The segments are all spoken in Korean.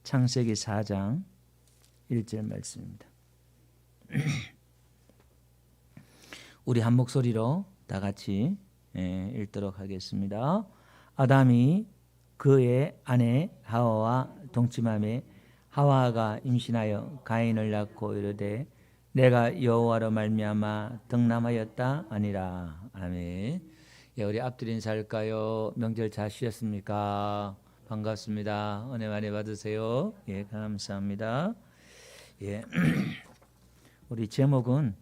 창세기 4장 1절 말씀입니다. 우리 한 목소리로 다 같이 읽도록 하겠습니다. 아담이 그의 아내 하와와 동침하매 하와가 임신하여 가인을 낳고 이르되 내가 여호와로 말미암아 덕남하였다 아니라. 아멘. 예, 우리 앞뒤 인사할까요? 명절 잘 쉬셨습니까? 반갑습니다. 은혜 많이 받으세요. 예, 감사합니다. 예, 우리 제목은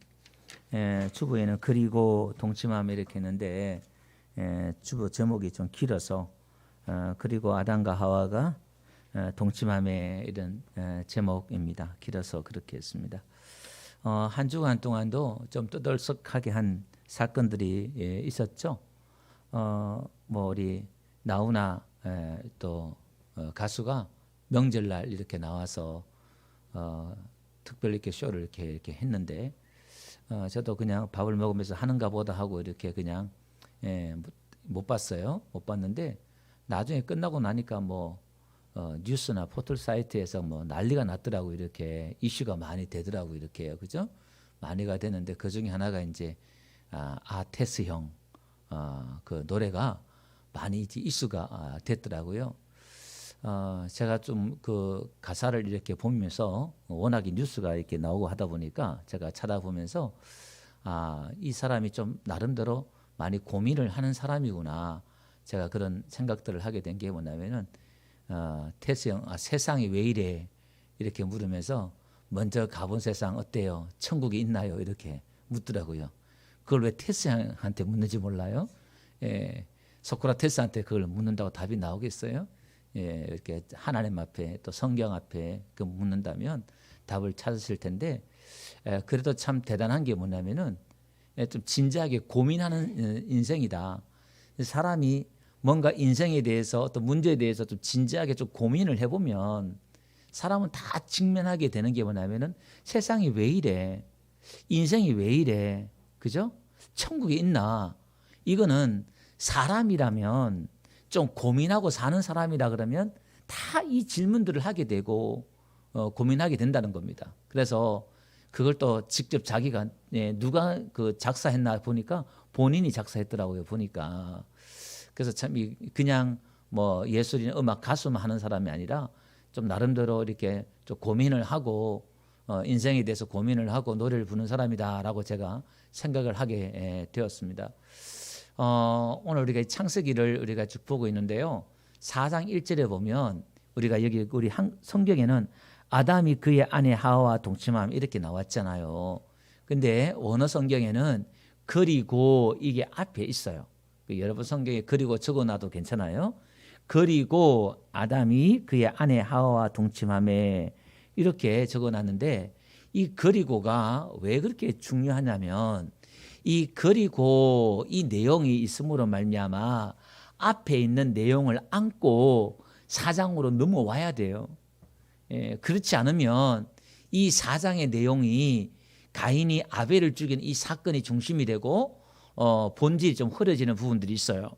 주보에는 그리고 동침함 이렇게 했는데 주보 제목이 좀 길어서 그리고 아담과 하와가 동침함의 이런 제목입니다. 길어서 그렇게 했습니다. 한 주간 동안도 좀 떠들썩하게 한 사건들이 있었죠. 뭐 우리 나훈아 또 가수가 명절날 이렇게 나와서 특별히 이렇게 쇼를 이렇게 했는데 저도 그냥 밥을 먹으면서 하는가 보다 하고 이렇게 그냥 못 봤어요. 못 봤는데 나중에 끝나고 나니까 뭐 뉴스나 포털 사이트에서 뭐 난리가 났더라고. 이렇게 이슈가 많이 되더라고. 이렇게요. 그죠? 많이가 되는데 그 중에 하나가 이제 아테스 형 그 노래가 많이 이슈가 됐더라고요. 제가 좀 그 가사를 이렇게 보면서 워낙에 뉴스가 이렇게 나오고 하다 보니까 제가 찾아보면서 이 사람이 좀 나름대로 많이 고민을 하는 사람이구나. 제가 그런 생각들을 하게 된 게 뭐냐면은 테스 형 세상이 왜 이래 이렇게 물으면서 먼저 가본 세상 어때요? 천국이 있나요? 이렇게 묻더라고요. 그걸 왜 테스 형한테 묻는지 몰라요? 예, 소크라테스한테 그걸 묻는다고 답이 나오겠어요? 예, 이렇게 하나님 앞에 또 성경 앞에 그 묻는다면 답을 찾으실 텐데 그래도 참 대단한 게 뭐냐면은 좀 진지하게 고민하는 인생이다. 사람이 뭔가 인생에 대해서 또 문제에 대해서 좀 진지하게 좀 고민을 해보면 사람은 다 직면하게 되는 게 뭐냐면은 세상이 왜 이래? 인생이 왜 이래? 그죠? 천국이 있나? 이거는 사람이라면 좀 고민하고 사는 사람이라 그러면 다 이 질문들을 하게 되고 고민하게 된다는 겁니다. 그래서 그걸 또 직접 자기가 누가 그 작사했나 보니까 본인이 작사했더라고요. 보니까. 그래서 참 그냥 뭐 예술이나 음악 가수만 하는 사람이 아니라 좀 나름대로 이렇게 좀 고민을 하고 인생에 대해서 고민을 하고 노래를 부르는 사람이다라고 제가 생각을 하게 되었습니다. 오늘 우리가 창세기를 우리가 쭉 보고 있는데요. 4장 1절에 보면 우리가 여기 우리 성경에는 아담이 그의 아내 하와와 동침함 이렇게 나왔잖아요. 근데 원어 성경에는 그리고 이게 앞에 있어요. 여러분 성경에 그리고 적어놔도 괜찮아요. 그리고 아담이 그의 아내 하와와 동침함에 이렇게 적어놨는데 이 그리고가 왜 그렇게 중요하냐면 이 그리고 이 내용이 있음으로 말미암아 앞에 있는 내용을 안고 4장으로 넘어와야 돼요. 그렇지 않으면 이 4장의 내용이 가인이 아벨을 죽인 이 사건이 중심이 되고 본질이 좀 흐려지는 부분들이 있어요.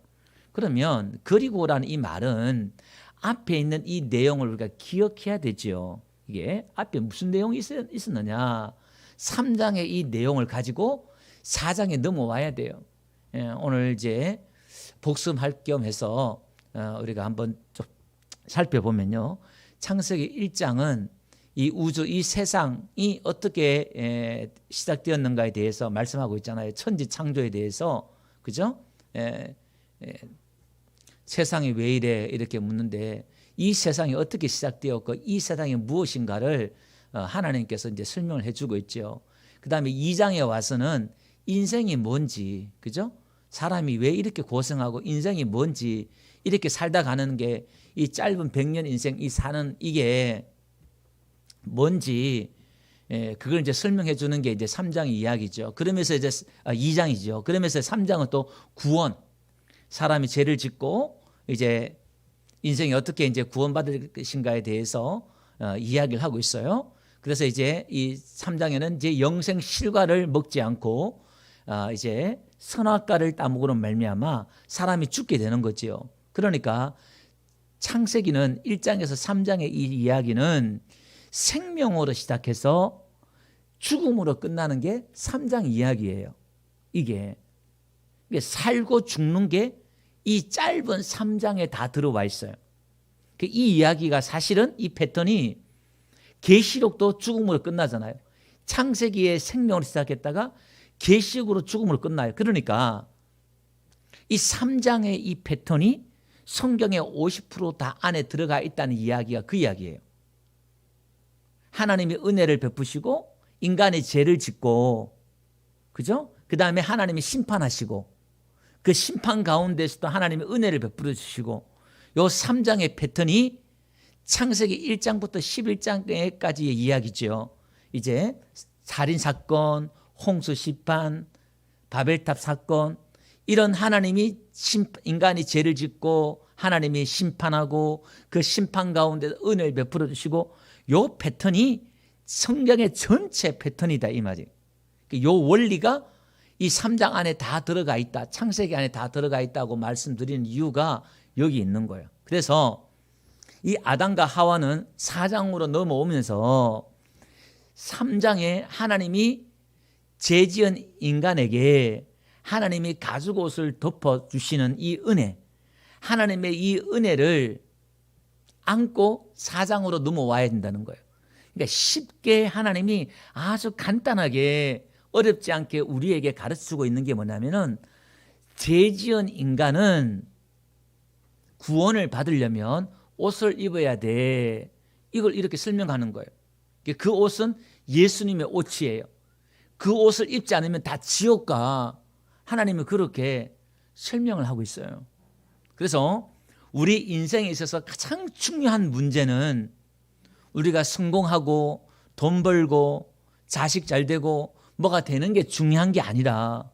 그러면 그리고라는 이 말은 앞에 있는 이 내용을 우리가 기억해야 되죠. 이게 앞에 무슨 내용이 있었느냐. 3장의 이 내용을 가지고 4장에 넘어와야 돼요. 오늘 이제 복습할 겸 해서 우리가 한번 좀 살펴보면요. 창세기 1장은 이 우주, 이 세상이 어떻게 시작되었는가에 대해서 말씀하고 있잖아요. 천지 창조에 대해서. 그죠? 세상이 왜 이래 이렇게 묻는데 이 세상이 어떻게 시작되었고 이 세상이 무엇인가를 하나님께서 이제 설명을 해주고 있죠. 그 다음에 2장에 와서는 인생이 뭔지, 그죠? 사람이 왜 이렇게 고생하고 인생이 뭔지 이렇게 살다 가는 게 이 짧은 100년 인생 이 사는 이게 뭔지 그걸 이제 설명해 주는 게 이제 3장 이야기죠. 그러면서 이제 2장이죠. 그러면서 3장은 또 구원. 사람이 죄를 짓고 이제 인생이 어떻게 이제 구원받을 것인가에 대해서 이야기를 하고 있어요. 그래서 이제 이 3장에는 이제 영생 실과를 먹지 않고 이제 선악과를 따먹으로 말미암아 사람이 죽게 되는 거지요. 그러니까 창세기는 1장에서 3장의 이 이야기는 생명으로 시작해서 죽음으로 끝나는 게 3장 이야기예요. 이게 살고 죽는 게 이 짧은 3장에 다 들어와 있어요. 이 이야기가 사실은 이 패턴이 계시록도 죽음으로 끝나잖아요. 창세기에 생명으로 시작했다가 계시록으로 죽음으로 끝나요. 그러니까 이 3장의 이 패턴이 성경의 50% 안에 들어가 있다는 이야기가 그 이야기예요. 하나님이 은혜를 베푸시고 인간의 죄를 짓고, 그죠? 그 다음에 하나님이 심판하시고, 그 심판 가운데서도 하나님이 은혜를 베풀어 주시고, 요 3장의 패턴이 창세기 1장부터 11장까지의 이야기죠. 이제 살인사건, 홍수 심판, 바벨탑 사건, 이런 하나님이 인간이 죄를 짓고 하나님이 심판하고 그 심판 가운데 은혜를 베풀어 주시고, 요 패턴이 성경의 전체 패턴이다 이 말이에요. 요 원리가 이 3장 안에 다 들어가 있다. 창세기 안에 다 들어가 있다고 말씀드리는 이유가 여기 있는 거예요. 그래서 이 아담과 하와는 4장으로 넘어오면서 3장에 하나님이 죄 지은 인간에게 하나님이 가죽옷을 덮어주시는 이 은혜, 하나님의 이 은혜를 안고 4장으로 넘어와야 된다는 거예요. 그러니까 쉽게 하나님이 아주 간단하게 어렵지 않게 우리에게 가르치고 있는 게 뭐냐면은, 죄 지은 인간은 구원을 받으려면 옷을 입어야 돼. 이걸 이렇게 설명하는 거예요. 그 옷은 예수님의 옷이에요. 그 옷을 입지 않으면 다 지옥 가. 하나님은 그렇게 설명을 하고 있어요. 그래서 우리 인생에 있어서 가장 중요한 문제는 우리가 성공하고 돈 벌고 자식 잘 되고 뭐가 되는 게 중요한 게 아니라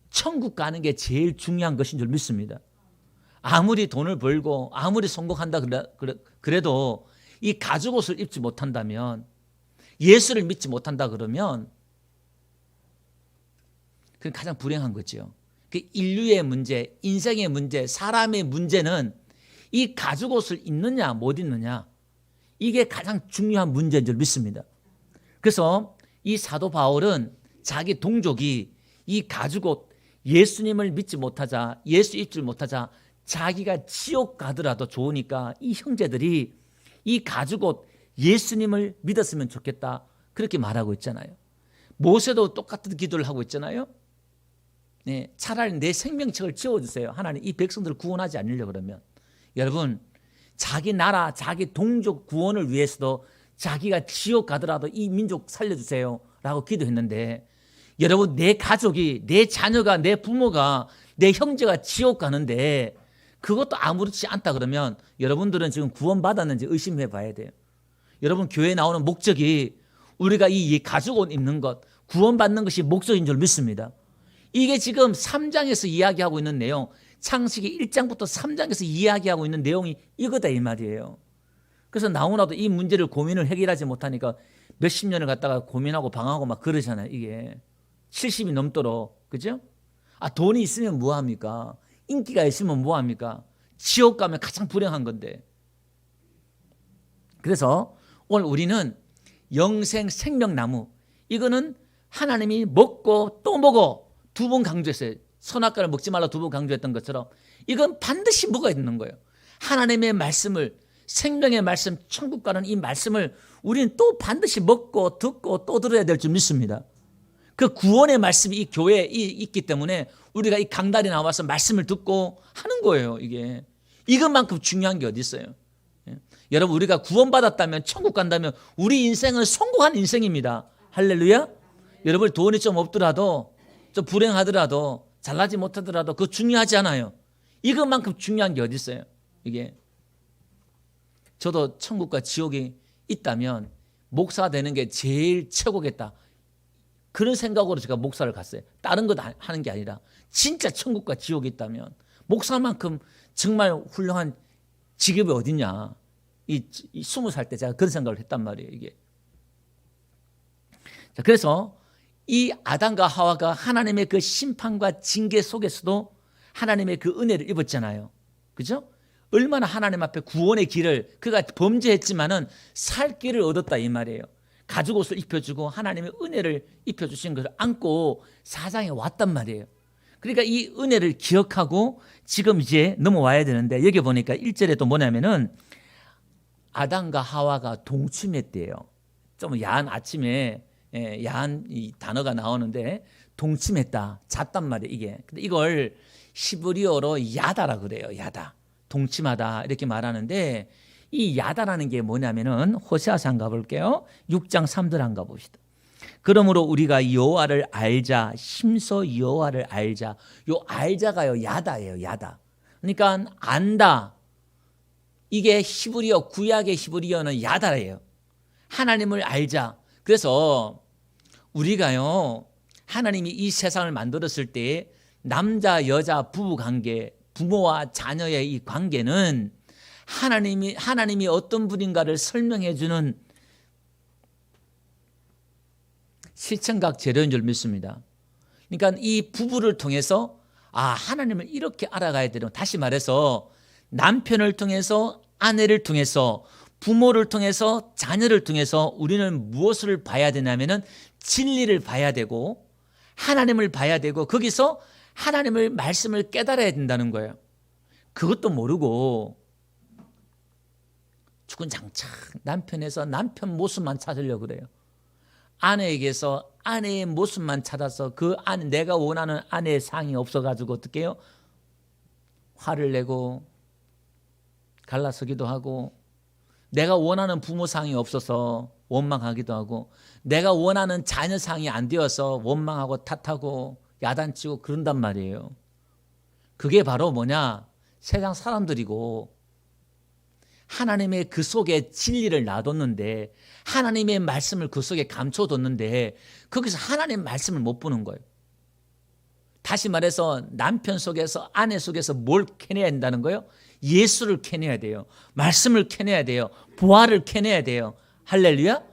천국 가는 게 제일 중요한 것인 줄 믿습니다. 아무리 돈을 벌고 아무리 성공한다 그래도 이 가죽옷을 입지 못한다면, 예수를 믿지 못한다 그러면 그건 가장 불행한 거죠. 그 인류의 문제, 인생의 문제, 사람의 문제는 이 가죽옷을 입느냐 못 입느냐, 이게 가장 중요한 문제인 줄 믿습니다. 그래서 이 사도 바울은 자기 동족이 이 가죽옷, 예수님을 믿지 못하자, 예수 입지 못하자 자기가 지옥 가더라도 좋으니까 이 형제들이 이 가죽옷 예수님을 믿었으면 좋겠다, 그렇게 말하고 있잖아요. 모세도 똑같은 기도를 하고 있잖아요. 네, 차라리 내 생명책을 지워주세요. 하나님 이 백성들을 구원하지 않으려고 그러면. 여러분, 자기 나라, 자기 동족 구원을 위해서도 자기가 지옥 가더라도 이 민족 살려주세요 라고 기도했는데, 여러분, 내 가족이, 내 자녀가, 내 부모가, 내 형제가 지옥 가는데 그것도 아무렇지 않다 그러면 여러분들은 지금 구원받았는지 의심해 봐야 돼요. 여러분, 교회에 나오는 목적이 우리가 이 가죽옷 입는 것, 구원받는 것이 목적인 줄 믿습니다. 이게 지금 3장에서 이야기하고 있는 내용, 창세기 1장부터 3장에서 이야기하고 있는 내용이 이거다 이 말이에요. 그래서 나오나도 이 문제를 고민을 해결하지 못하니까 몇십 년을 갖다가 고민하고 방황하고 막 그러잖아요. 이게 70이 넘도록. 그죠? 돈이 있으면 뭐합니까? 인기가 있으면 뭐합니까? 지옥 가면 가장 불행한 건데. 그래서 오늘 우리는 영생 생명나무, 이거는 하나님이 먹고 또 먹어 두 번 강조했어요. 선악과를 먹지 말라 두 번 강조했던 것처럼 이건 반드시 먹어야 되는 거예요. 하나님의 말씀을, 생명의 말씀, 천국 가는 이 말씀을 우리는 또 반드시 먹고 듣고 또 들어야 될 줄 믿습니다. 그 구원의 말씀이 이 교회에 있기 때문에 우리가 이 강단에 나와서 말씀을 듣고 하는 거예요. 이게 이것만큼 중요한 게 어디 있어요? 여러분, 우리가 구원받았다면, 천국 간다면 우리 인생은 성공한 인생입니다. 할렐루야. 여러분, 돈이 좀 없더라도, 좀 불행하더라도, 잘나지 못하더라도 그거 중요하지 않아요. 이것만큼 중요한 게 어디 있어요? 이게 저도 천국과 지옥이 있다면 목사 되는 게 제일 최고겠다, 그런 생각으로 제가 목사를 갔어요. 다른 거 하는 게 아니라 진짜 천국과 지옥이 있다면 목사만큼 정말 훌륭한 직업이 어딨냐. 이 20살 때 제가 그런 생각을 했단 말이에요. 이게. 자, 그래서 이 아담과 하와가 하나님의 그 심판과 징계 속에서도 하나님의 그 은혜를 입었잖아요. 그죠? 얼마나 하나님 앞에 구원의 길을 그가 범죄했지만은 살 길을 얻었다 이 말이에요. 가죽옷을 입혀주고 하나님의 은혜를 입혀주신 것을 안고 사장에 왔단 말이에요. 그러니까 이 은혜를 기억하고 지금 이제 넘어와야 되는데 여기 보니까 1절에 또 뭐냐면은 아담과 하와가 동침했대요. 좀 야한 아침에 야한 이 단어가 나오는데 동침했다, 잤단 말이에요. 이게 근데 이걸 히브리어로 야다라 그래요. 야다, 동침하다 이렇게 말하는데 이 야다라는 게 뭐냐면은 호세아서 한번 가볼게요. 6장 3절 한번 가봅시다. 그러므로 우리가 여호와를 알자, 심서 여호와를 알자. 요 알자가요 야다예요. 야다. 그러니까 안다. 이게 히브리어, 구약의 히브리어는 야다예요. 하나님을 알자. 그래서 우리가요 하나님이 이 세상을 만들었을 때 남자 여자 부부 관계, 부모와 자녀의 이 관계는 하나님이 어떤 분인가를 설명해 주는 실천각 재료인 줄 믿습니다. 그러니까 이 부부를 통해서 하나님을 이렇게 알아가야 되는, 다시 말해서 남편을 통해서, 아내를 통해서, 부모를 통해서, 자녀를 통해서 우리는 무엇을 봐야 되냐면은 진리를 봐야 되고 하나님을 봐야 되고 거기서 하나님의 말씀을 깨달아야 된다는 거예요. 그것도 모르고 주군장창 남편에서 남편 모습만 찾으려고 그래요. 아내에게서 아내의 모습만 찾아서 그 아내, 내가 원하는 아내의 상이 없어가지고 어떻게 해요? 화를 내고 갈라서기도 하고, 내가 원하는 부모 상이 없어서 원망하기도 하고, 내가 원하는 자녀 상이 안 되어서 원망하고 탓하고 야단치고 그런단 말이에요. 그게 바로 뭐냐? 세상 사람들이고 하나님의 그 속에 진리를 놔뒀는데, 하나님의 말씀을 그 속에 감춰뒀는데 거기서 하나님의 말씀을 못 보는 거예요. 다시 말해서 남편 속에서, 아내 속에서 뭘 캐내야 된다는 거예요? 예수를 캐내야 돼요. 말씀을 캐내야 돼요. 부활을 캐내야 돼요. 할렐루야.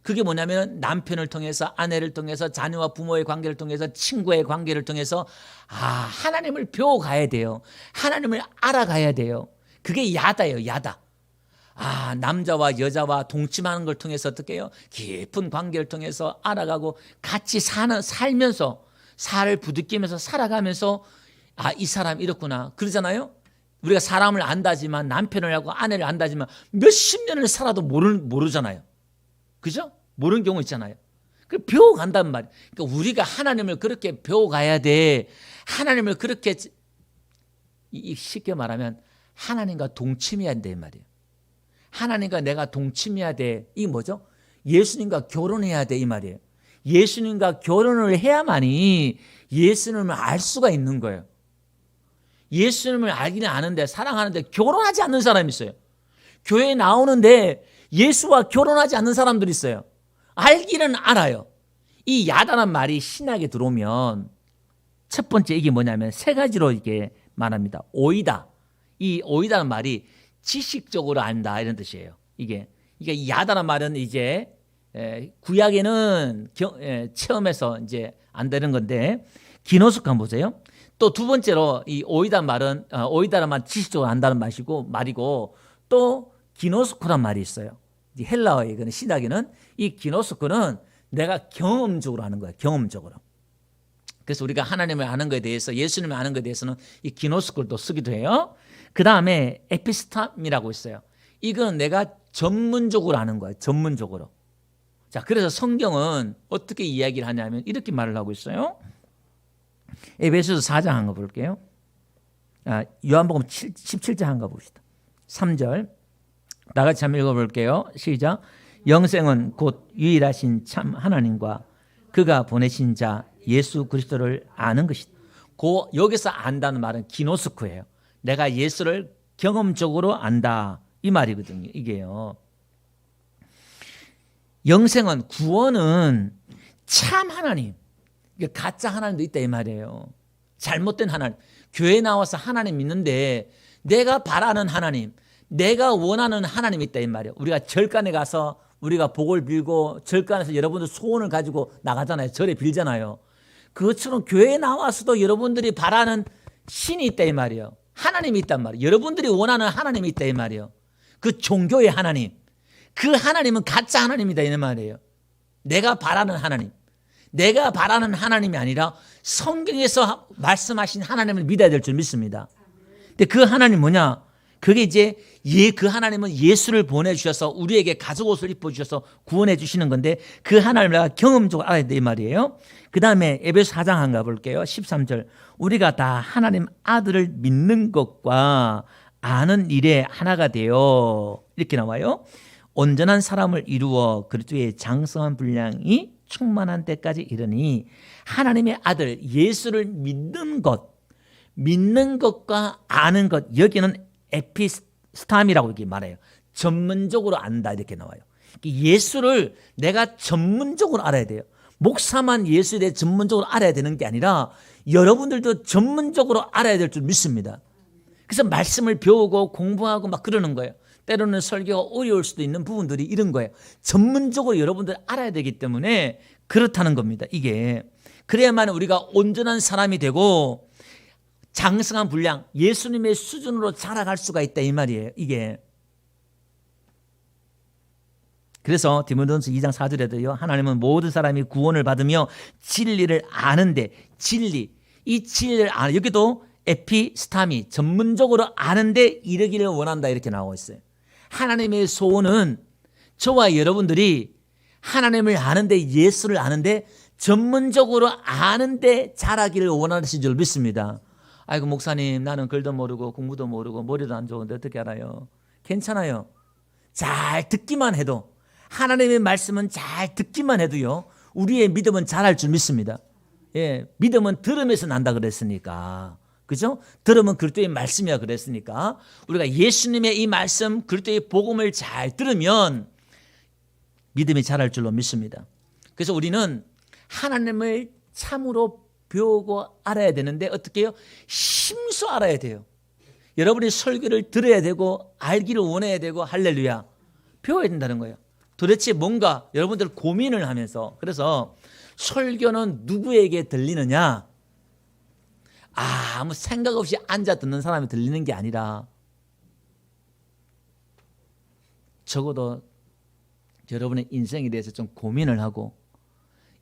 그게 뭐냐면 남편을 통해서, 아내를 통해서, 자녀와 부모의 관계를 통해서, 친구의 관계를 통해서 하나님을 배워가야 돼요. 하나님을 알아가야 돼요. 그게 야다예요. 야다. 남자와 여자와 동침하는 걸 통해서 어떻게 해요? 깊은 관계를 통해서 알아가고 같이 살면서, 살을 부딪히면서 살아가면서 이 사람 이렇구나 그러잖아요. 우리가 사람을 안다지만, 남편을 하고 아내를 안다지만 몇십 년을 살아도 모르잖아요. 그죠? 모르는 경우 있잖아요. 그 배워간단 말이에요. 그러니까 우리가 하나님을 그렇게 배워가야 돼. 하나님을 그렇게, 쉽게 말하면 하나님과 동침해야 돼 말이에요. 하나님과 내가 동침해야 돼. 이게 뭐죠? 예수님과 결혼해야 돼 이 말이에요. 예수님과 결혼을 해야만이 예수님을 알 수가 있는 거예요. 예수님을 알기는 아는데, 사랑하는데 결혼하지 않는 사람이 있어요. 교회에 나오는데 예수와 결혼하지 않는 사람들이 있어요. 알기는 알아요. 이 야다란 말이 신약에 들어오면 첫 번째 이게 뭐냐면 세 가지로 이게 말합니다. 오이다. 이 오이다는 말이 지식적으로 안다 이런 뜻이에요. 이게 야다란 말은 이제 구약에는 체험해서 이제 안다는 건데, 기노스코 한번 보세요. 또 두 번째로 이 오이다란 말은 오이다란 말 지식적으로 안다는 말이고, 또 기노스코란 말이 있어요. 헬라어의 신학에는 이 기노스코는 내가 경험적으로 하는 거예요. 경험적으로. 그래서 우리가 하나님을 아는 것에 대해서, 예수님을 아는 것에 대해서는 이 기노스코를 또 쓰기도 해요. 그 다음에 에피스탐이라고 있어요. 이건 내가 전문적으로 아는 거예요. 전문적으로. 자, 그래서 성경은 어떻게 이야기를 하냐면 이렇게 말을 하고 있어요. 에베소서 4장 한 거 볼게요. 요한복음 17장 한 거 봅시다. 3절. 다 같이 한번 읽어볼게요. 시작. 영생은 곧 유일하신 참 하나님과 그가 보내신 자 예수 그리스도를 아는 것이다. 여기서 안다는 말은 기노스코예요. 내가 예수를 경험적으로 안다 이 말이거든요. 이게요. 영생은, 구원은 참 하나님, 가짜 하나님도 있다 이 말이에요. 잘못된 하나님. 교회 나와서 하나님 믿는데 내가 바라는 하나님, 내가 원하는 하나님이 있다 이 말이에요. 우리가 절간에 가서 우리가 복을 빌고 절간에서 여러분들 소원을 가지고 나가잖아요. 절에 빌잖아요. 그것처럼 교회에 나와서도 여러분들이 바라는 신이 있다 이 말이에요. 하나님이 있단 말이에요. 여러분들이 원하는 하나님이 있다 이 말이에요. 그 종교의 하나님, 그 하나님은 가짜 하나님이다 이 말이에요. 내가 바라는 하나님, 내가 바라는 하나님이 아니라 성경에서 말씀하신 하나님을 믿어야 될 줄 믿습니다. 근데 그 하나님 뭐냐? 그게 이제 그 하나님은 예수를 보내주셔서 우리에게 가죽 옷을 입혀주셔서 구원해 주시는 건데 그 하나님을 내가 경험적으로 알아야 돼 이 말이에요. 그 다음에 에베소 4장 한번 가볼게요. 13절 우리가 다 하나님 아들을 믿는 것과 아는 일에 하나가 되어 이렇게 나와요. 온전한 사람을 이루어 그리스도의 장성한 분량이 충만한 때까지 이르니 하나님의 아들 예수를 믿는 것과 아는 것, 여기는 에피스탐이라고 이렇게 말해요. 전문적으로 안다 이렇게 나와요. 예수를 내가 전문적으로 알아야 돼요. 목사만 예수에 대해 전문적으로 알아야 되는 게 아니라 여러분들도 전문적으로 알아야 될 줄 믿습니다. 그래서 말씀을 배우고 공부하고 막 그러는 거예요. 때로는 설교가 어려울 수도 있는 부분들이 이런 거예요. 전문적으로 여러분들 알아야 되기 때문에 그렇다는 겁니다. 이게 그래야만 우리가 온전한 사람이 되고 장성한 분량, 예수님의 수준으로 자라갈 수가 있다 이 말이에요. 이게 그래서 디모데전서 2장 4절에도요. 하나님은 모든 사람이 구원을 받으며 진리를 아는데 이 진리를 아는 여기도 에피스타미 전문적으로 아는데 이르기를 원한다 이렇게 나오고 있어요. 하나님의 소원은 저와 여러분들이 하나님을 아는데 예수를 아는데 전문적으로 아는데 자라기를 원하시는 줄 믿습니다. 아이고 목사님 나는 글도 모르고 공부도 모르고 머리도 안 좋은데 어떻게 알아요? 괜찮아요. 잘 듣기만 해도 하나님의 말씀은 잘 듣기만 해도요. 우리의 믿음은 자랄 줄 믿습니다. 예, 믿음은 들으면서 난다 그랬으니까. 그죠? 들으면 그리스도의 말씀이야 그랬으니까 우리가 예수님의 이 말씀 그리스도의 복음을 잘 들으면 믿음이 자랄 줄로 믿습니다. 그래서 우리는 하나님을 참으로 배우고 알아야 되는데 어떻게 해요? 심수 알아야 돼요. 여러분이 설교를 들어야 되고 알기를 원해야 되고 할렐루야 배워야 된다는 거예요. 도대체 뭔가 여러분들 고민을 하면서 그래서 설교는 누구에게 들리느냐? 아무 생각 없이 앉아 듣는 사람이 들리는 게 아니라 적어도 여러분의 인생에 대해서 좀 고민을 하고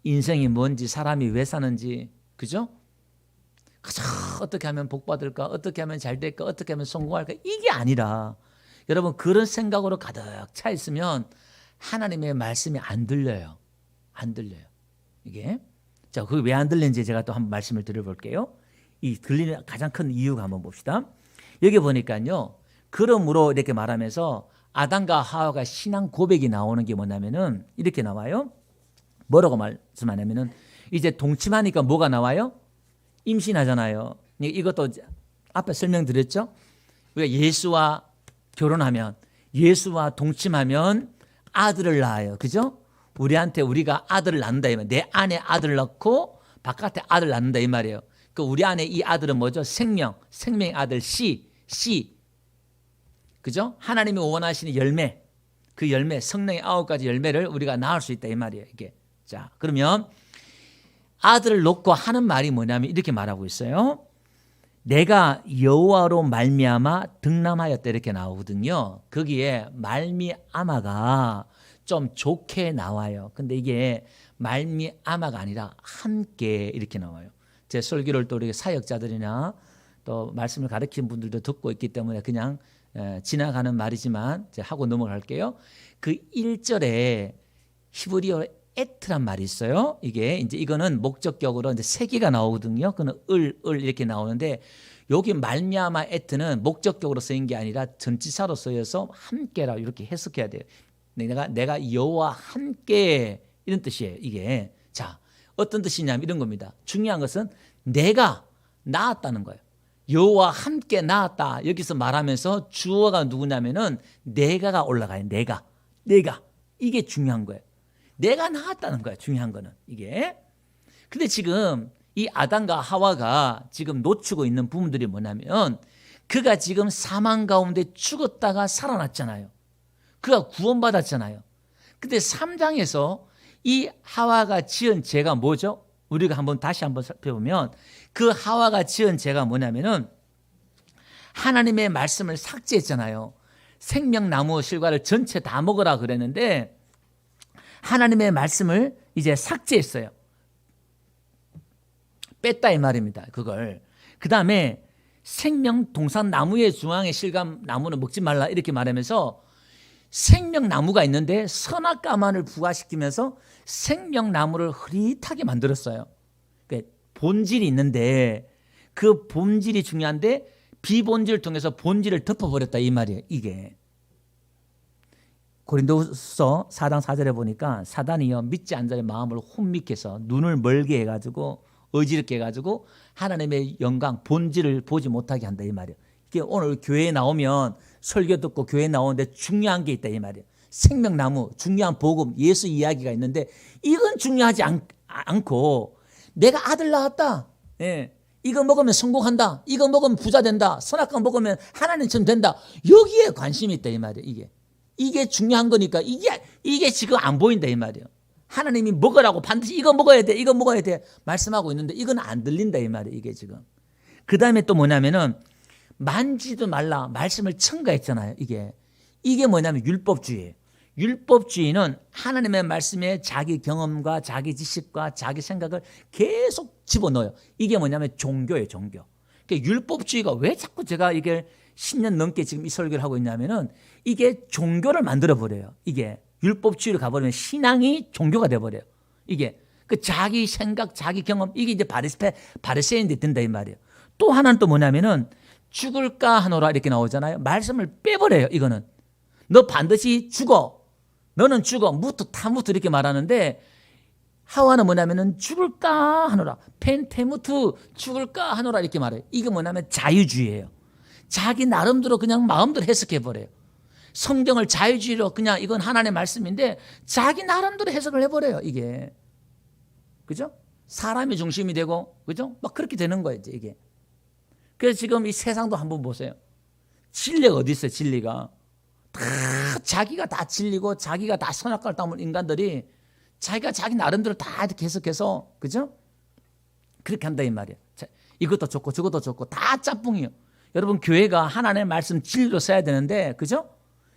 인생이 뭔지 사람이 왜 사는지 그죠? 그저 어떻게 하면 복 받을까? 어떻게 하면 잘 될까? 어떻게 하면 성공할까? 이게 아니라 여러분 그런 생각으로 가득 차 있으면 하나님의 말씀이 안 들려요. 안 들려요. 이게 자, 그게 왜 안 들리는지 제가 또 한번 말씀을 드려볼게요. 이 들리는 가장 큰 이유가 한번 봅시다. 여기 보니까요. 그러므로 이렇게 말하면서 아담과 하와가 신앙 고백이 나오는 게 뭐냐면은 이렇게 나와요. 뭐라고 말씀하냐면은 이제 동침하니까 뭐가 나와요? 임신하잖아요. 이것도 앞에 설명드렸죠. 우리가 예수와 결혼하면 예수와 동침하면 아들을 낳아요. 그죠? 우리가 아들을 낳는다 이 말이에요. 내 안에 아들을 낳고 바깥에 아들을 낳는다 이 말이에요. 그 우리 안에 이 아들은 뭐죠? 생명의 아들 씨. 그죠? 하나님이 원하시는 열매, 그 열매, 성령의 9가지 열매를 우리가 낳을 수 있다 이 말이에요. 이게. 자, 그러면 아들을 놓고 하는 말이 뭐냐면 이렇게 말하고 있어요. 내가 여호와로 말미암아 등남하였다 이렇게 나오거든요. 거기에 말미암아가 좀 좋게 나와요. 근데 이게 말미암아가 아니라 함께 이렇게 나와요. 제 설교를 또 우리 사역자들이나 또 말씀을 가르치는 분들도 듣고 있기 때문에 그냥 지나가는 말이지만 제가 하고 넘어갈게요. 그 1절에 히브리어 에트란 말이 있어요. 이거는 목적격으로 이제 세 개가 나오거든요. 그는 을 이렇게 나오는데 여기 말미암아 에트는 목적격으로 쓰인 게 아니라 전치사로 쓰여서 함께라 이렇게 해석해야 돼요. 내가 여호와 함께 이런 뜻이에요. 이게 자 어떤 뜻이냐면 이런 겁니다. 중요한 것은 내가 낳았다는 거예요. 여호와 함께 낳았다. 여기서 말하면서 주어가 누구냐면은 내가가 올라가요. 내가 이게 중요한 거예요. 내가 낳았다는 거야. 중요한 거는 이게. 근데 지금 이 아담과 하와가 지금 놓치고 있는 부분들이 뭐냐면 그가 지금 사망 가운데 죽었다가 살아났잖아요. 그가 구원받았잖아요. 근데 3장에서 이 하와가 지은 죄가 뭐죠? 우리가 다시 한번 살펴보면 그 하와가 지은 죄가 뭐냐면은 하나님의 말씀을 삭제했잖아요. 생명나무 실과를 전체 다 먹으라 그랬는데 하나님의 말씀을 이제 삭제했어요. 뺐다 이 말입니다. 그걸. 그 다음에 생명동산나무의 중앙에 실감 나무는 먹지 말라 이렇게 말하면서 생명나무가 있는데 선악과만을 부과시키면서 생명나무를 흐릿하게 만들었어요. 그러니까 본질이 있는데 그 본질이 중요한데 비본질을 통해서 본질을 덮어버렸다 이 말이에요. 이게 고린도서 4장 4절에 보니까 사단이요 믿지 않는 자의 마음을 혼미케 해서 눈을 멀게 해가지고 어지럽게 해가지고 하나님의 영광 본질을 보지 못하게 한다 이 말이에요. 이게 오늘 교회에 나오면 설교 듣고 교회에 나오는데 중요한 게 있다 이 말이에요. 생명나무 중요한 복음 예수 이야기가 있는데 이건 중요하지 않고 내가 아들 낳았다. 예. 이거 먹으면 성공한다. 이거 먹으면 부자 된다. 선악과 먹으면 하나님처럼 된다. 여기에 관심이 있다 이 말이에요. 이게 중요한 거니까 이게 지금 안 보인다 이 말이에요. 하나님이 먹으라고 반드시 이거 먹어야 돼. 이거 먹어야 돼. 말씀하고 있는데 이건 안 들린다 이 말이에요. 이게 지금. 그 다음에 또 뭐냐면은 만지도 말라 말씀을 첨가했잖아요. 이게 뭐냐면 율법주의예요. 율법주의는 하나님의 말씀에 자기 경험과 자기 지식과 자기 생각을 계속 집어넣어요. 이게 뭐냐면 종교예요. 종교. 그러니까 율법주의가 왜 자꾸 제가 이게 10년 넘게 지금 이 설교를 하고 있냐면은 이게 종교를 만들어버려요. 이게 율법주의로 가버리면 신앙이 종교가 돼버려요. 이게 그 자기 생각, 자기 경험 이게 이제 바리새인들이 된다 이 말이에요. 또 하나는 또 뭐냐면은 죽을까 하노라 이렇게 나오잖아요. 말씀을 빼버려요. 이거는 너 반드시 죽어. 너는 죽어. 무트 타무트 이렇게 말하는데 하와는 뭐냐면은 죽을까 하노라. 펜테무트 죽을까 하노라 이렇게 말해요. 이게 뭐냐면 자유주의예요. 자기 나름대로 그냥 마음대로 해석해버려요. 성경을 자유주의로 그냥 이건 하나님의 말씀인데 자기 나름대로 해석을 해버려요. 이게. 그죠? 사람이 중심이 되고 그죠? 막 그렇게 되는 거예요. 이게. 그래서 지금 이 세상도 한번 보세요. 진리가 어디 있어요? 진리가. 다 자기가 다 진리고 자기가 다 선악과를 따먹는 인간들이 자기가 자기 나름대로 다 이렇게 해석해서 그죠? 그렇게 한다 이 말이에요. 이것도 좋고 저것도 좋고 다 짬뽕이에요. 여러분 교회가 하나님의 말씀 진리로 써야 되는데 그죠?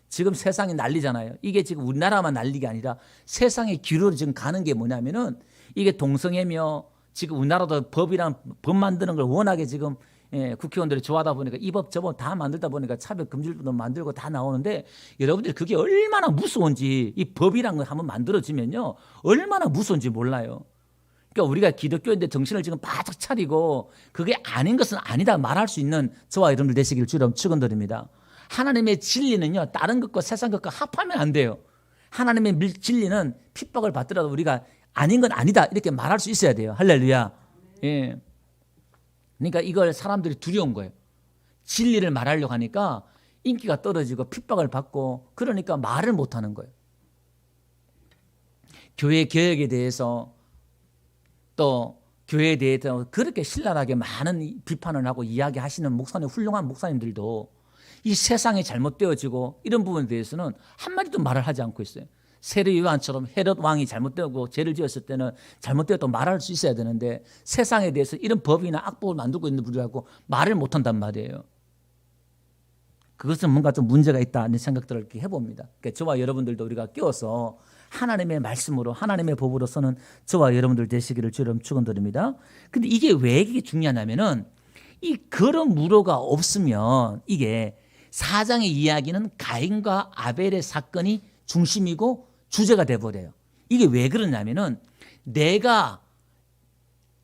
지금 세상이 난리잖아요. 이게 지금 우리나라만 난리가 아니라 세상의 기류로 지금 가는 게 뭐냐면은 이게 동성애며 지금 우리나라도 법이랑 법 만드는 걸 워낙에 지금 국회의원들이 좋아하다 보니까 이 법 저법 다 만들다 보니까 차별금지법도 만들고 다 나오는데 여러분들이 그게 얼마나 무서운지 이 법이란 걸 한번 만들어지면요 얼마나 무서운지 몰라요. 그러니까 우리가 기독교인데 정신을 지금 바짝 차리고 그게 아닌 것은 아니다 말할 수 있는 저와 여러분들 되시기를 주로 축원드립니다. 하나님의 진리는요 다른 것과 세상 것과 합하면 안 돼요. 하나님의 진리는 핍박을 받더라도 우리가 아닌 건 아니다 이렇게 말할 수 있어야 돼요. 할렐루야. 예. 그러니까 이걸 사람들이 두려운 거예요. 진리를 말하려고 하니까 인기가 떨어지고 핍박을 받고 그러니까 말을 못하는 거예요. 교회 개혁에 대해서 또 교회에 대해서 그렇게 신랄하게 많은 비판을 하고 이야기하시는 목사님 훌륭한 목사님들도 이 세상이 잘못되어지고 이런 부분에 대해서는 한마디도 말을 하지 않고 있어요. 세례 요한처럼 헤롯 왕이 잘못되고 죄를 지었을 때는 잘못되었다고 말할 수 있어야 되는데 세상에 대해서 이런 법이나 악법을 만들고 있는 분들하고 말을 못한단 말이에요. 그것은 뭔가 좀 문제가 있다는 생각들을 이렇게 해봅니다. 그러니까 저와 여러분들도 우리가 깨워서 하나님의 말씀으로 하나님의 법으로서는 저와 여러분들 되시기를 주름 축원드립니다. 근데 이게 왜 이게 중요하냐면은 이 그런 무료가 없으면 이게 4장의 이야기는 가인과 아벨의 사건이 중심이고 주제가 돼버려요. 이게 왜 그러냐면은 내가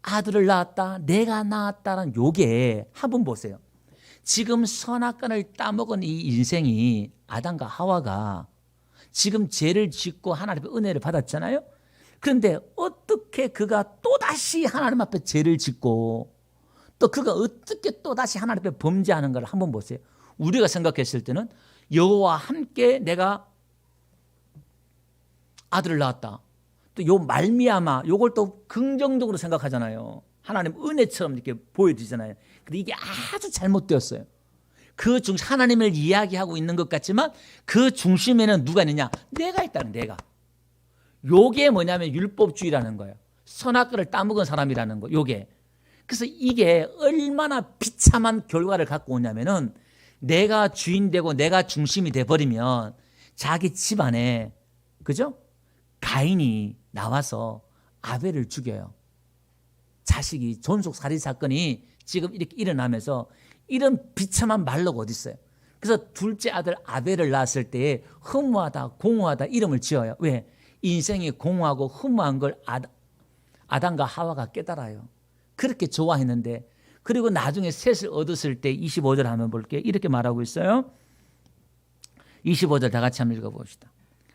아들을 낳았다, 내가 낳았다는 요게 한번 보세요. 지금 선악과를 따먹은 이 인생이 아담과 하와가 지금 죄를 짓고 하나님의 은혜를 받았잖아요. 그런데 어떻게 그가 또다시 하나님 앞에 죄를 짓고 또 그가 어떻게 또다시 하나님 앞에 범죄하는 걸 한번 보세요. 우리가 생각했을 때는 여호와와 함께 내가 아들을 낳았다. 또 요 말미암아 요걸 또 긍정적으로 생각하잖아요. 하나님 은혜처럼 이렇게 보여지잖아요. 근데 이게 아주 잘못되었어요. 그 중심 하나님을 이야기하고 있는 것 같지만 그 중심에는 누가 있느냐? 내가 있다는 내가. 요게 뭐냐면 율법주의라는 거예요. 선악과를 따먹은 사람이라는 거. 요게. 그래서 이게 얼마나 비참한 결과를 갖고 오냐면은 내가 주인 되고 내가 중심이 돼버리면 자기 집안에, 그죠? 가인이 나와서 아벨을 죽여요. 자식이 존속살인 사건이 지금 이렇게 일어나면서 이런 비참한 말로가 어디 있어요? 그래서 둘째 아들 아벨을 낳았을 때 허무하다 공허하다 이름을 지어요. 왜? 인생이 공허하고 허무한 걸 아담과 하와가 깨달아요. 그렇게 좋아했는데, 그리고 나중에 셋을 얻었을 때 25절 한번 볼게요. 이렇게 말하고 있어요. 25절 다 같이 한번 읽어봅시다.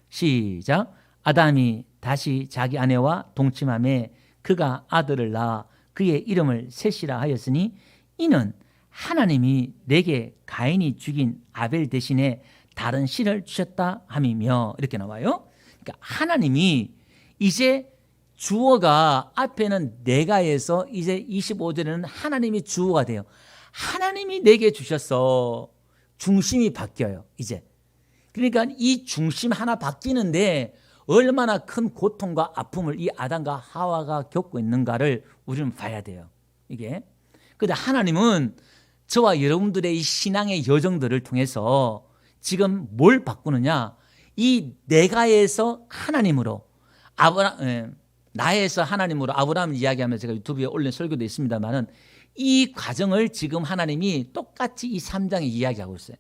시작. 아담이 다시 자기 아내와 동침하매 그가 아들을 낳아 그의 이름을 셋이라 하였으니 이는 하나님이 내게 가인이 죽인 아벨 대신에 다른 씨를 주셨다 함이며, 이렇게 나와요. 그러니까 하나님이 이제 주어가 앞에는 내가에서 이제 25절에는 하나님이 주어가 돼요. 하나님이 내게 주셨어. 중심이 바뀌어요. 이제. 그러니까 이 중심 하나 바뀌는데 얼마나 큰 고통과 아픔을 이 아담과 하와가 겪고 있는가를 우리는 봐야 돼요. 이게. 그런데 하나님은 저와 여러분들의 이 신앙의 여정들을 통해서 지금 뭘 바꾸느냐? 이 내가에서 하나님으로, 나에서 하나님으로 아브라함을 이야기하면서 제가 유튜브에 올린 설교도 있습니다만은 이 과정을 지금 하나님이 똑같이 이 3장에 이야기하고 있어요.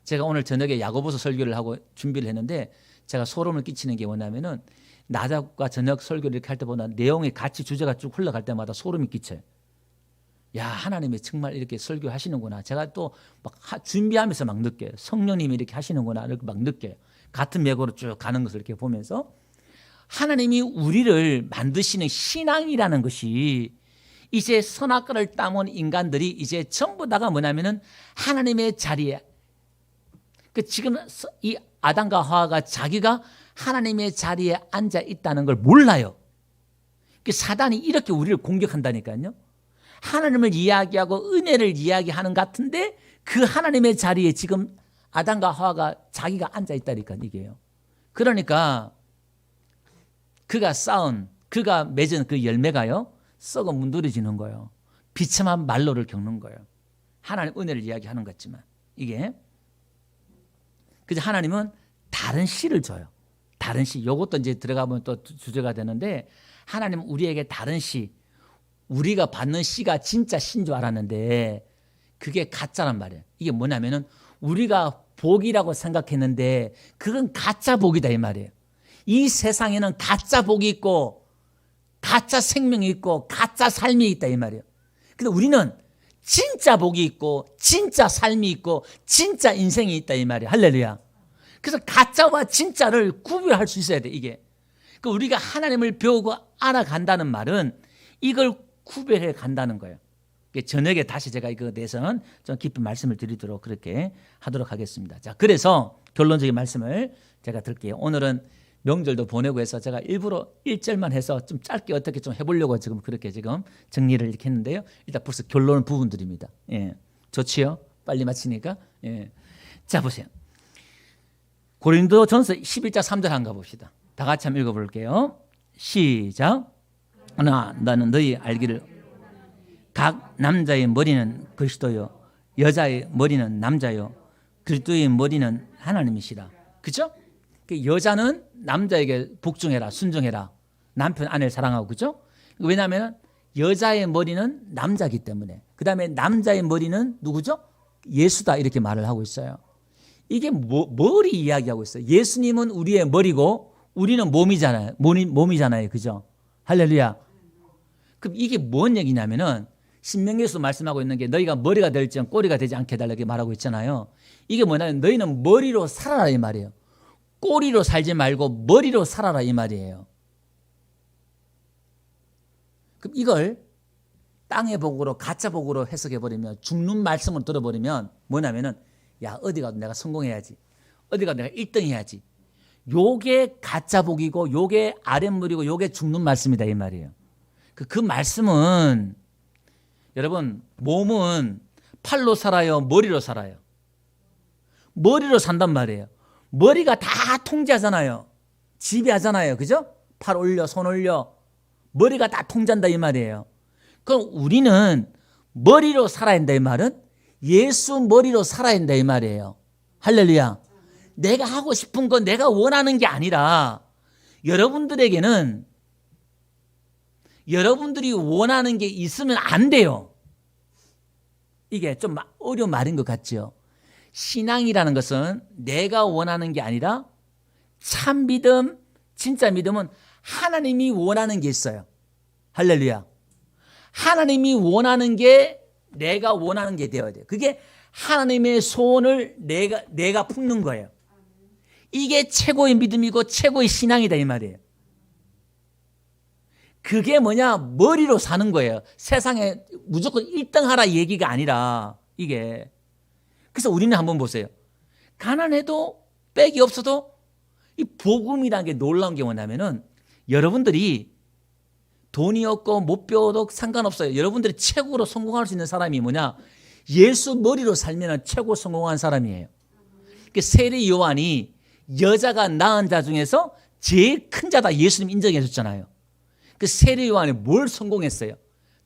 제가 오늘 저녁에 야고보서 설교를 하고 준비를 했는데 제가 소름을 끼치는 게 뭐냐면은 낮과 저녁 설교를 이렇게 할 때보다 내용이 같이 주제가 쭉 흘러갈 때마다 소름이 끼쳐요. 야, 하나님이 정말 이렇게 설교하시는구나. 제가 또 막 준비하면서 막 느껴요. 성령님이 이렇게 하시는구나. 이렇게 막 느껴요. 같은 맥으로 쭉 가는 것을 이렇게 보면서 하나님이 우리를 만드시는 신앙이라는 것이 이제 선악과를 따먹은 인간들이 이제 전부 다가 뭐냐면은 하나님의 자리에, 지금 이 아담과 하와가 자기가 하나님의 자리에 앉아 있다는 걸 몰라요. 사단이 이렇게 우리를 공격한다니까요. 하나님을 이야기하고 은혜를 이야기하는 것 같은데 그 하나님의 자리에 지금 아담과 하와가 자기가 앉아 있다니까 이게요. 그러니까 그가 쌓은, 그가 맺은 그 열매가요, 썩어 문드러지는 거예요. 비참한 말로를 겪는 거예요. 하나님 은혜를 이야기하는 것 같지만 이게. 그래서 하나님은 다른 씨를 줘요. 다른 씨. 이것도 이제 들어가면 또 주제가 되는데 하나님은 우리에게 다른 씨, 우리가 받는 씨가 진짜 씨인 줄 알았는데 그게 가짜란 말이에요. 이게 뭐냐면은 우리가 복이라고 생각했는데 그건 가짜 복이다 이 말이에요. 이 세상에는 가짜 복이 있고 가짜 생명이 있고 가짜 삶이 있다 이 말이에요. 근데 우리는 진짜 복이 있고 진짜 삶이 있고 진짜 인생이 있다 이 말이에요. 할렐루야. 그래서 가짜와 진짜를 구별할 수 있어야 돼 이게. 그러니까 우리가 하나님을 배우고 알아간다는 말은 이걸 구별해 간다는 거예요. 저녁에 다시 제가 이거 대해서 좀 깊은 말씀을 드리도록 그렇게 하도록 하겠습니다. 자, 그래서 결론적인 말씀을 제가 드릴게요. 오늘은 명절도 보내고 해서 제가 일부러 1절만 해서 좀 짧게 어떻게 좀 해보려고 지금 그렇게 지금 정리를 이렇게 했는데요. 일단 벌써 결론 부분들입니다. 예, 좋지요? 빨리 마치니까. 예. 자, 보세요. 고린도전서 11장 3절 한번 가봅시다. 다 같이 한번 읽어볼게요. 시작. 나는 너희 알기를 각 남자의 머리는 그리스도요 여자의 머리는 남자요 그리스도의 머리는 하나님이시라. 그죠? 여자는 남자에게 복종해라, 순종해라. 남편 아내를 사랑하고. 그죠? 왜냐하면 여자의 머리는 남자이기 때문에. 그 다음에 남자의 머리는 누구죠? 예수다 이렇게 말을 하고 있어요. 이게 머리 이야기하고 있어요. 예수님은 우리의 머리고 우리는 몸이잖아요. 몸이잖아요. 그죠? 할렐루야. 그럼 이게 뭔 얘기냐면은 신명기에서 말씀하고 있는 게 너희가 머리가 될지언 꼬리가 되지 않게 해달라 이렇게 말하고 있잖아요. 이게 뭐냐면 너희는 머리로 살아라 이 말이에요. 꼬리로 살지 말고 머리로 살아라 이 말이에요. 그럼 이걸 땅의 복으로 가짜 복으로 해석해버리면, 죽는 말씀을 들어버리면 뭐냐면은 야, 어디 가도 내가 성공해야지, 어디 가도 내가 1등 해야지, 요게 가짜 복이고 요게 아랫물이고 요게 죽는 말씀이다 이 말이에요. 그 말씀은 여러분, 몸은 팔로 살아요, 머리로 살아요? 머리로 산단 말이에요. 머리가 다 통제하잖아요. 지배하잖아요. 그죠? 팔 올려, 손 올려. 머리가 다 통제한다 이 말이에요. 그럼 우리는 머리로 살아야 한다 이 말은 예수 머리로 살아야 한다 이 말이에요. 할렐루야. 내가 하고 싶은 건 내가 원하는 게 아니라 여러분들에게는 여러분들이 원하는 게 있으면 안 돼요. 이게 좀 어려운 말인 것 같죠. 신앙이라는 것은 내가 원하는 게 아니라 참 믿음, 진짜 믿음은 하나님이 원하는 게 있어요. 할렐루야. 하나님이 원하는 게 내가 원하는 게 되어야 돼요. 그게 하나님의 소원을 내가 품는 거예요. 이게 최고의 믿음이고 최고의 신앙이다 이 말이에요. 그게 뭐냐? 머리로 사는 거예요. 세상에 무조건 1등 하라 얘기가 아니라 이게. 그래서 우리는 한번 보세요. 가난해도 빽이 없어도 이 복음이라는 게 놀라운 게 뭐냐면은 여러분들이 돈이 없고 못 배워도 상관없어요. 여러분들이 최고로 성공할 수 있는 사람이 뭐냐? 예수 머리로 살면 최고 성공한 사람이에요. 세례 요한이 여자가 낳은 자 중에서 제일 큰 자다 예수님 인정해 줬잖아요. 그 세례 요한이 뭘 성공했어요?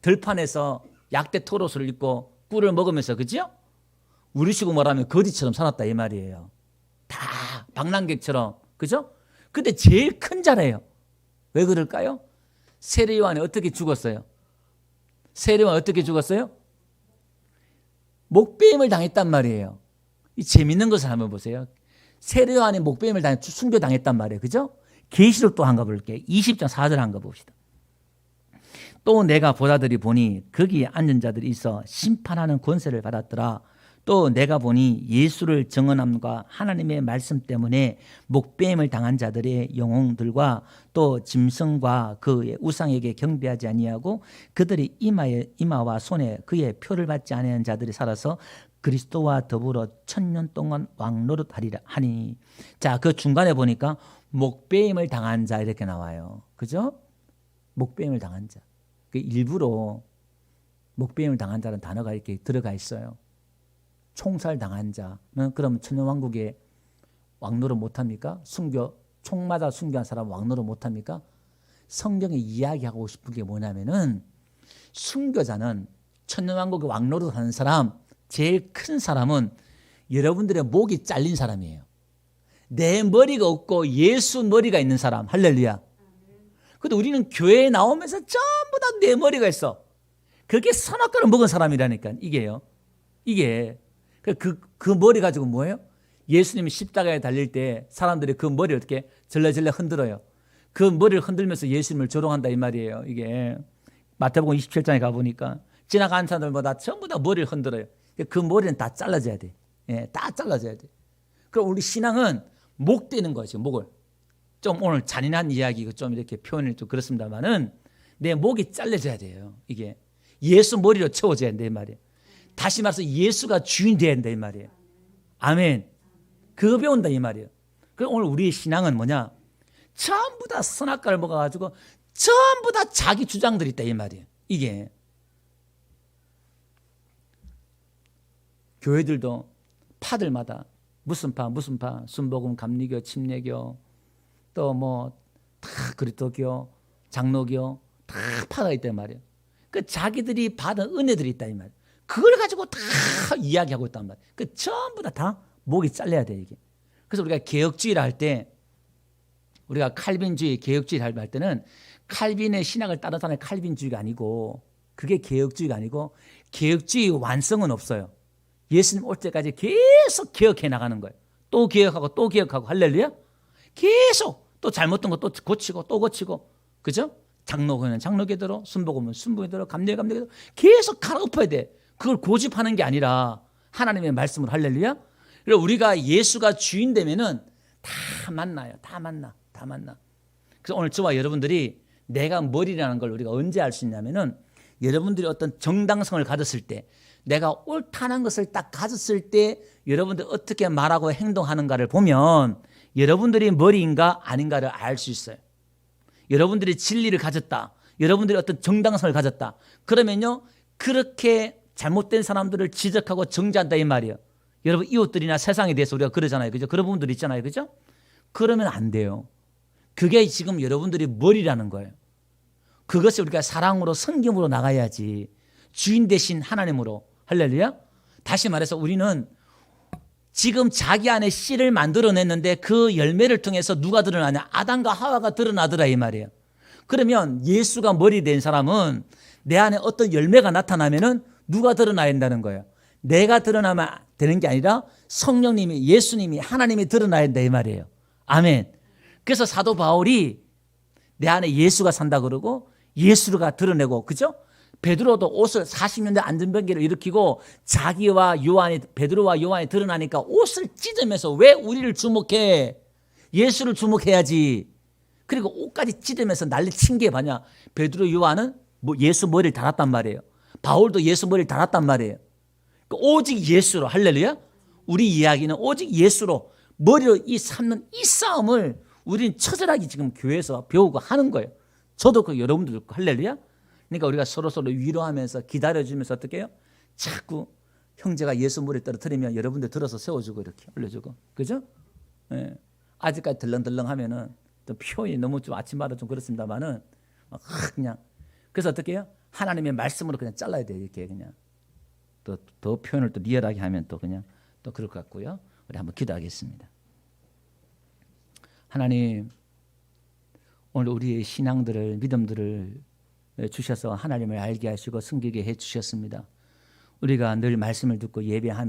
들판에서 약대 토롯을 입고 꿀을 먹으면서 그죠? 우리식으로 말하면 거지처럼 살았다 이 말이에요. 다 방랑객처럼 그죠? 근데 제일 큰 자래요. 왜 그럴까요? 세례 요한이 어떻게 죽었어요? 세례 요한이 어떻게 죽었어요? 목배임을 당했단 말이에요. 이 재밌는 것을 한번 보세요. 세례 요한이 목배임을 순교당했단 말이에요. 그죠? 계시록 또 한 거 볼게요. 20장 4절 한 거 봅시다. 또 내가 보다들이 보니 거기에 앉은 자들이 있어 심판하는 권세를 받았더라. 또 내가 보니 예수를 증언함과 하나님의 말씀 때문에 목배임을 당한 자들의 영혼들과 또 짐승과 그의 우상에게 경배하지 아니하고 그들이 이마와 손에 그의 표를 받지 아니한 자들이 살아서 그리스도와 더불어 1000년 동안 왕노릇하리라 하니. 자, 그 중간에 보니까 목배임을 당한 자 이렇게 나와요. 그죠? 목배임을 당한 자. 그 일부러 목배임을 당한 자는 단어가 이렇게 들어가 있어요. 총살당한 자는 그럼 천년왕국에 왕노릇 못합니까? 총 맞아 순교한 사람은 왕노릇 못합니까? 성경이 이야기하고 싶은 게 뭐냐면은 순교자는 천년왕국에 왕노릇 하는 사람 제일 큰 사람은 여러분들의 목이 잘린 사람이에요. 내 머리가 없고 예수 머리가 있는 사람. 할렐루야. 근데 우리는 교회에 나오면서 전부 다 내 머리가 있어. 그게 선악과를 먹은 사람이라니까 이게요. 이게 그 머리 가지고 뭐예요? 예수님이 십자가에 달릴 때 사람들이 그 머리를 어떻게 절레절레 흔들어요. 그 머리를 흔들면서 예수님을 조롱한다 이 말이에요. 이게 마태복음 27장에 가보니까 지나가는 사람들마다 전부 다 머리를 흔들어요. 그 머리는 다 잘라져야 돼. 예, 다 잘라져야 돼. 그럼 우리 신앙은 목 떼는 거죠. 목을. 좀 오늘 잔인한 이야기 좀 이렇게 표현을 좀 그렇습니다만은 내 목이 잘라져야 돼요. 이게 예수 머리로 채워져야 된다 이 말이에요. 다시 말해서 예수가 주인 돼야 된다 이 말이에요. 아멘. 그거 배운다 이 말이에요. 그럼 오늘 우리의 신앙은 뭐냐? 전부 다 선악과를 먹어가지고 전부 다 자기 주장들이 있다 이 말이에요. 이게 교회들도 파들마다 무슨 파 순복음 감리교 침례교 또 뭐 다 그리스도교 장로교 다 파가 있단 말이에요. 그 자기들이 받은 은혜들이 있다 이 말이에요. 그걸 가지고 다 이야기하고 있단 말이에요. 그 전부 다 목이 잘려야 돼 이게. 그래서 우리가 개혁주의를 할 때 우리가 칼빈주의 개혁주의를 할 때는 칼빈의 신학을 따른 사람이 칼빈주의가 아니고 그게 개혁주의가 아니고 개혁주의 완성은 없어요. 예수님 올 때까지 계속 개혁해 나가는 거예요. 또 개혁하고 또 개혁하고 할렐루야. 계속 또 잘못된 거 또 고치고 또 고치고 그죠? 장로교는 장로교대로 순복음은 순복음대로 감리교대로 계속 갈아엎어야 돼. 그걸 고집하는 게 아니라 하나님의 말씀을 할렐루야. 그리고 우리가 예수가 주인 되면은 다 만나요. 다 만나. 그래서 오늘 저와 여러분들이 내가 머리라는 걸 우리가 언제 알 수 있냐면은 여러분들이 어떤 정당성을 가졌을 때 내가 옳다는 것을 딱 가졌을 때 여러분들이 어떻게 말하고 행동하는가를 보면 여러분들이 머리인가 아닌가를 알 수 있어요. 여러분들이 진리를 가졌다. 여러분들이 어떤 정당성을 가졌다. 그러면요. 그렇게 잘못된 사람들을 지적하고 정죄한다 이 말이에요. 여러분 이웃들이나 세상에 대해서 우리가 그러잖아요. 그죠? 그런 부분들 있잖아요. 그죠? 그러면 안 돼요. 그게 지금 여러분들이 머리라는 거예요. 그것을 우리가 사랑으로 섬김으로 나가야지. 주인 되신 하나님으로. 할렐루야. 다시 말해서 우리는 지금 자기 안에 씨를 만들어냈는데 그 열매를 통해서 누가 드러나냐? 아담과 하와가 드러나더라 이 말이에요. 그러면 예수가 머리 된 사람은 내 안에 어떤 열매가 나타나면은 누가 드러나야 된다는 거예요. 내가 드러나면 되는 게 아니라 성령님이, 예수님이, 하나님이 드러나야 된다 이 말이에요. 아멘. 그래서 사도 바울이 내 안에 예수가 산다 그러고 예수가 드러내고, 그죠? 베드로도 옷을 40년대 안전병기를 일으키고 자기와 요한이, 베드로와 요한이 드러나니까 옷을 찢으면서 왜 우리를 주목해? 예수를 주목해야지. 그리고 옷까지 찢으면서 난리 친 게 뭐냐? 베드로, 요한은 예수 머리를 달았단 말이에요. 바울도 예수 머리를 달았단 말이에요. 오직 예수로. 할렐루야. 우리 이야기는 오직 예수로 머리로 이 삼는 이 싸움을 우리는 처절하게 지금 교회에서 배우고 하는 거예요. 저도 그 여러분들도 그렇고. 할렐루야. 그러니까 우리가 서로 위로하면서 기다려주면서 어떻게 해요? 자꾸 형제가 예수 머리 떨어뜨리면 여러분들 들어서 세워주고 이렇게 올려주고, 그죠? 예. 아직까지 덜렁덜렁 하면은 또 표현이 너무 좀 아침마다 좀 그렇습니다만은 그냥, 그래서 어떻게 해요? 하나님의 말씀으로 그냥 잘라야 돼요. 이렇게 그냥 또 더 표현을 또 리얼하게 하면 또 그냥 또 그럴 것 같고요. 우리 한번 기도하겠습니다. 하나님, 오늘 우리의 신앙들을, 믿음들을 주셔서 하나님을 알게 하시고 섬기게 해 주셨습니다. 우리가 늘 말씀을 듣고 예배하며